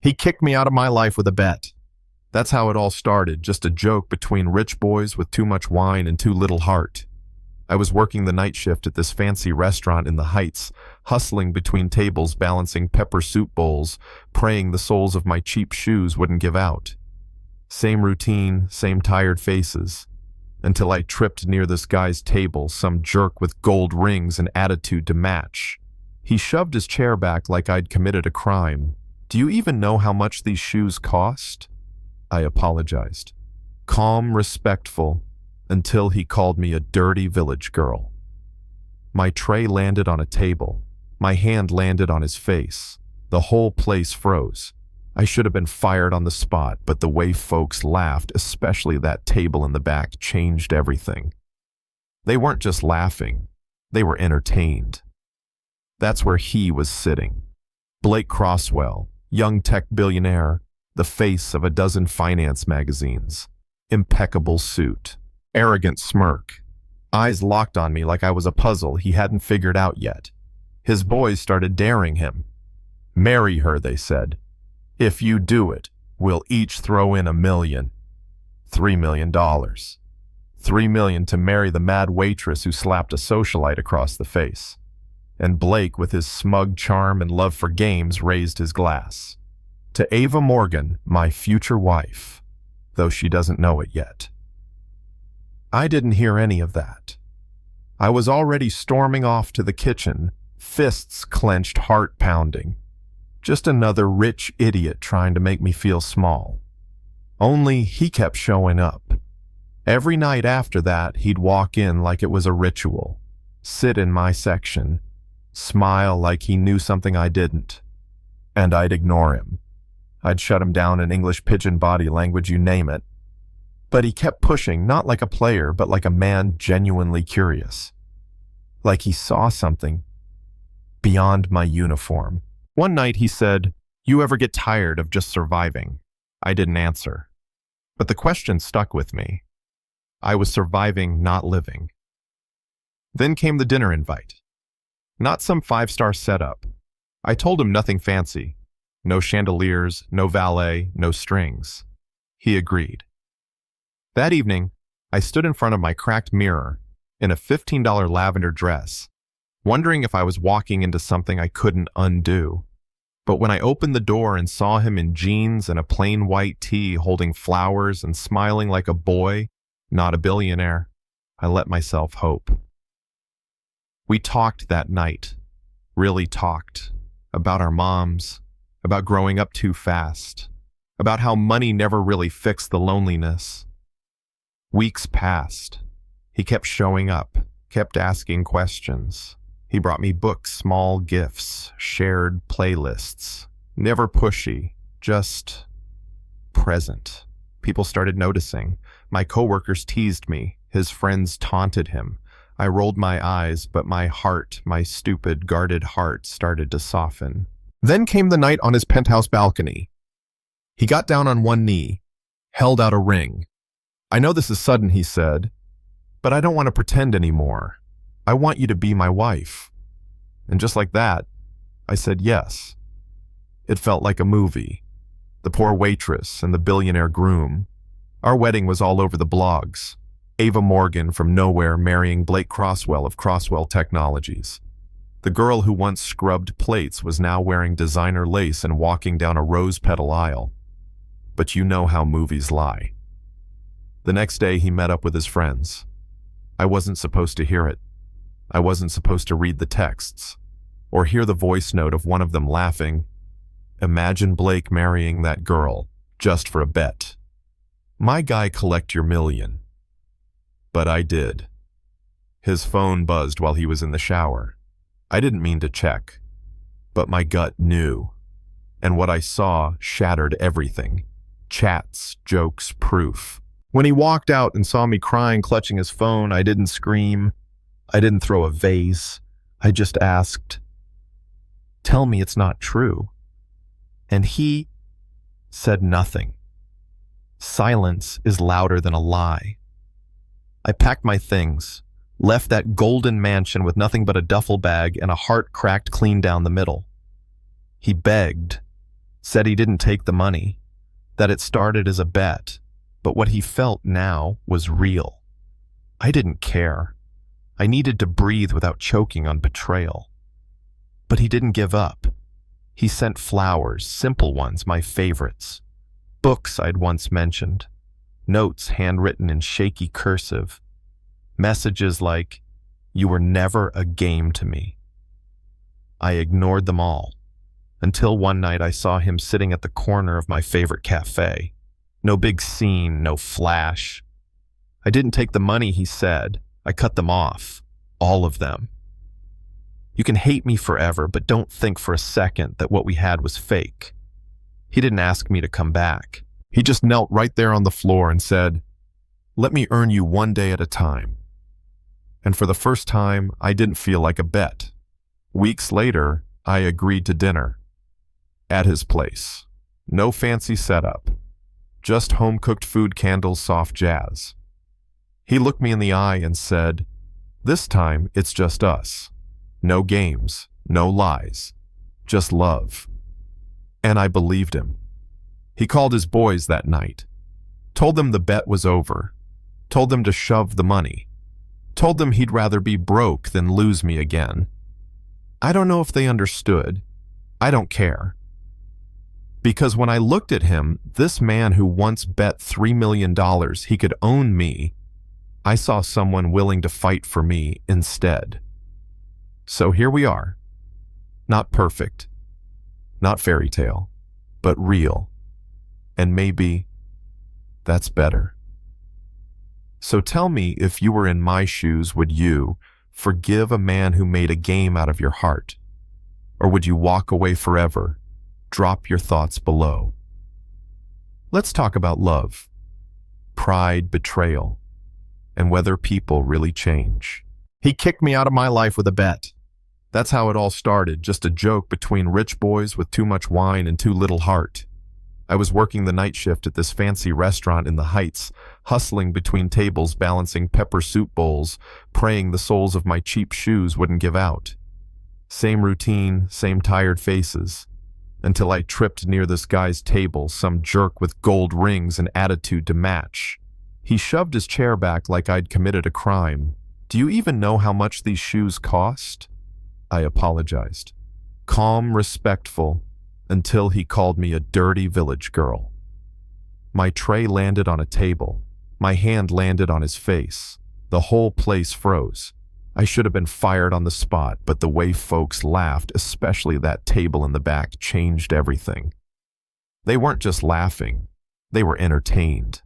He kicked me out of my life with a bet. That's how it all started, just a joke between rich boys with too much wine and too little heart. I was working the night shift at this fancy restaurant in the Heights, hustling between tables, balancing pepper soup bowls, praying the soles of my cheap shoes wouldn't give out. Same routine, same tired faces, until I tripped near this guy's table, some jerk with gold rings and attitude to match. He shoved his chair back like I'd committed a crime. "Do you even know how much these shoes cost?" I apologized. Calm, respectful, until he called me a dirty village girl. My tray landed on a table. My hand landed on his face. The whole place froze. I should have been fired on the spot, but the way folks laughed, especially that table in the back, changed everything. They weren't just laughing. They were entertained. That's where he was sitting. Blake Crosswell, young tech billionaire, the face of a dozen finance magazines. Impeccable suit. Arrogant smirk. Eyes locked on me like I was a puzzle he hadn't figured out yet. His boys started daring him. "Marry her," they said. "If you do it, we'll each throw in $1 million. $3 million. $3 million to marry the mad waitress who slapped a socialite across the face." And Blake, with his smug charm and love for games, raised his glass. "To Ava Morgan, my future wife, though she doesn't know it yet." I didn't hear any of that. I was already storming off to the kitchen, fists clenched, heart pounding. Just another rich idiot trying to make me feel small. Only he kept showing up. Every night after that, he'd walk in like it was a ritual, sit in my section, smile like he knew something I didn't, and I'd ignore him. I'd shut him down in English, pidgin body language, you name it. But he kept pushing, not like a player, but like a man genuinely curious. Like he saw something beyond my uniform. One night he said, "You ever get tired of just surviving?" I didn't answer. But the question stuck with me. I was surviving, not living. Then came the dinner invite. Not some five-star setup. I told him nothing fancy. No chandeliers, no valet, no strings. He agreed. That evening, I stood in front of my cracked mirror in a $15 lavender dress, wondering if I was walking into something I couldn't undo. But when I opened the door and saw him in jeans and a plain white tee holding flowers and smiling like a boy, not a billionaire, I let myself hope. We talked that night, really talked, about our moms, about growing up too fast, about how money never really fixed the loneliness. Weeks passed. He kept showing up, kept asking questions. He brought me books, small gifts, shared playlists. Never pushy, just present. People started noticing. My coworkers teased me. His friends taunted him. I rolled my eyes, but my heart, my stupid, guarded heart, started to soften. Then came the night on his penthouse balcony. He got down on one knee, held out a ring. "I know this is sudden," he said, "but I don't want to pretend anymore. I want you to be my wife." And just like that, I said yes. It felt like a movie. The poor waitress and the billionaire groom. Our wedding was all over the blogs. Ava Morgan from nowhere marrying Blake Crosswell of Crosswell Technologies. The girl who once scrubbed plates was now wearing designer lace and walking down a rose-petal aisle. But you know how movies lie. The next day, he met up with his friends. I wasn't supposed to hear it. I wasn't supposed to read the texts, or hear the voice note of one of them laughing. Imagine Blake marrying that girl, just for a bet. My guy, collect your $1 million. But I did. His phone buzzed while he was in the shower. I didn't mean to check, but my gut knew. And what I saw shattered everything. Chats, jokes, proof. When he walked out and saw me crying, clutching his phone, I didn't scream. I didn't throw a vase. I just asked, "Tell me it's not true." And he said nothing. Silence is louder than a lie. I packed my things, left that golden mansion with nothing but a duffel bag and a heart cracked clean down the middle. He begged, Said he didn't take the money, that it started as a bet, but what he felt now was real. I didn't care. I needed to breathe without choking on betrayal. But he didn't give up. He sent flowers, simple ones, my favorites. Books I'd once mentioned. Notes handwritten in shaky cursive. Messages like, "You were never a game to me." I ignored them all, until one night I saw him sitting at the corner of my favorite cafe. No big scene, no flash. I didn't take the money, he said. I cut them off. All of them. You can hate me forever, but don't think for a second that what we had was fake. He didn't ask me to come back. He just knelt right there on the floor and said, "Let me earn you one day at a time." And for the first time, I didn't feel like a bet. Weeks later, I agreed to dinner. At his place. No fancy setup. Just home-cooked food, candles, soft jazz. He looked me in the eye and said, "This time, it's just us. No games, no lies. Just love." And I believed him. He called his boys that night. Told them the bet was over. Told them to shove the money. Told them he'd rather be broke than lose me again. I don't know if they understood. I don't care. Because when I looked at him, this man who once bet $3 million he could own me, I saw someone willing to fight for me instead. So here we are. Not perfect. Not fairy tale. But real. And maybe that's better. So tell me, if you were in my shoes, would you forgive a man who made a game out of your heart? Or would you walk away forever? Drop your thoughts below. Let's talk about love, pride, betrayal, and whether people really change. He kicked me out of my life with a bet. That's how it all started, just a joke between rich boys with too much wine and too little heart. I was working the night shift at this fancy restaurant in the Heights, hustling between tables, balancing pepper soup bowls, praying the soles of my cheap shoes wouldn't give out. Same routine, same tired faces. Until I tripped near this guy's table, some jerk with gold rings and attitude to match. He shoved his chair back like I'd committed a crime. "Do you even know how much these shoes cost?" I apologized. Calm, respectful, until he called me a dirty village girl. My tray landed on a table. My hand landed on his face. The whole place froze. I should have been fired on the spot, but the way folks laughed, especially that table in the back, changed everything. They weren't just laughing. They were entertained.